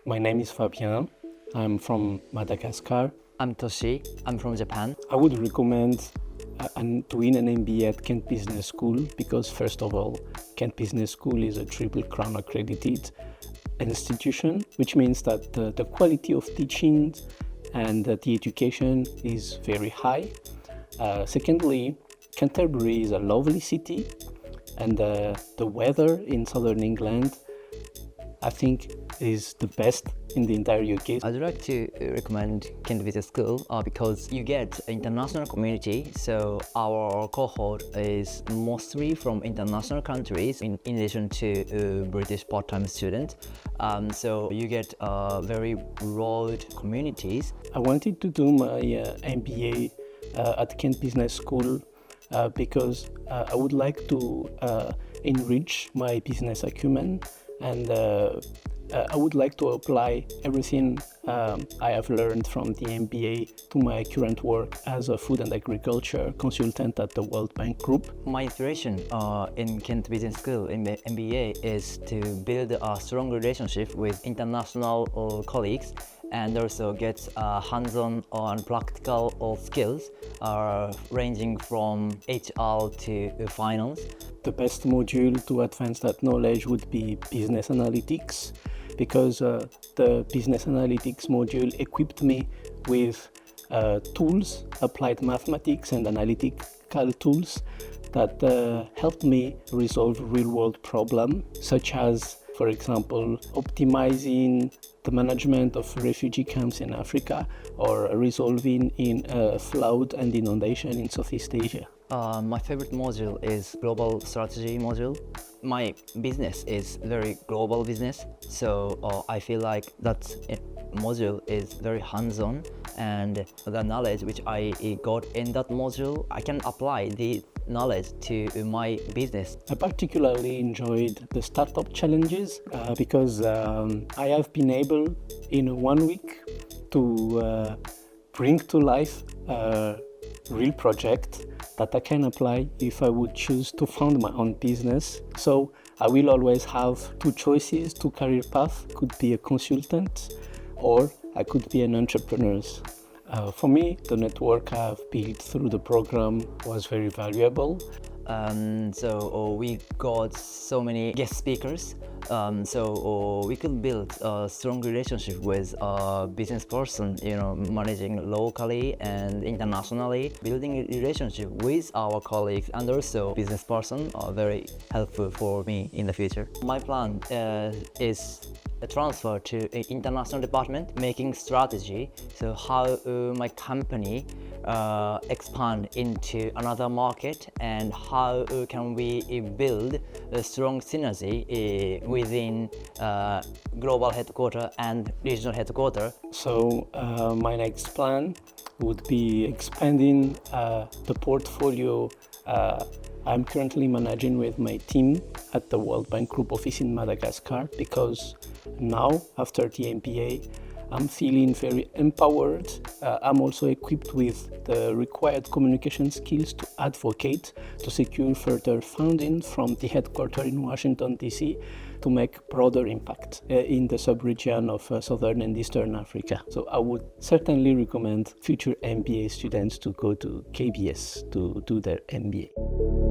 My name is Fabien. I'm from Madagascar. I'm Toshi. I'm from Japan. I would recommend doing an MBA at Kent Business School because, first of all, Kent Business School is a Triple Crown accredited institution, which means that the quality of teaching and the education is very high. Secondly, Canterbury is a lovely city, and the weather in southern England, I think, is the best in the entire UK. I'd like to recommend Kent Business School because you get international community. So our cohort is mostly from international countries in addition to British part-time students. So you get very broad communities. I wanted to do my MBA at Kent Business School because I would like to enrich my business acumen, and I would like to apply everything I have learned from the MBA to my current work as a food and agriculture consultant at the World Bank Group. My inspiration in Kent Business School in the MBA is to build a strong relationship with international colleagues and also get hands-on and practical skills ranging from HR to finance. The best module to advance that knowledge would be business analytics, because the business analytics module equipped me with tools, applied mathematics and analytical tools that helped me resolve real-world problems, such as, for example, optimizing the management of refugee camps in Africa or resolving in flood and inundation in Southeast Asia. My favorite module is global strategy module. My business is very global business, so I feel like that module is very hands-on, and the knowledge which I got in that module, I can apply the knowledge to my business. I particularly enjoyed the startup challenges because I have been able in 1 week to bring to life a real project that I can apply if I would choose to found my own business. So I will always have two choices, two career paths. Could be a consultant or I could be an entrepreneur. For me, the network I've built through the program was very valuable. So we got so many guest speakers, so we could build a strong relationship with a business person, managing locally and internationally. Building a relationship with our colleagues and also business person are very helpful for me in the future. My plan is a transfer to an international department, making strategy, so how my company expand into another market and how can we build a strong synergy within global headquarter and regional headquarter. So my next plan would be expanding the portfolio I'm currently managing with my team at the World Bank Group office in Madagascar, because now, after the MBA, I'm feeling very empowered. I'm also equipped with the required communication skills to advocate, to secure further funding from the headquarters in Washington, D.C., to make broader impact in the sub-region of Southern and Eastern Africa. So I would certainly recommend future MBA students to go to KBS to do their MBA.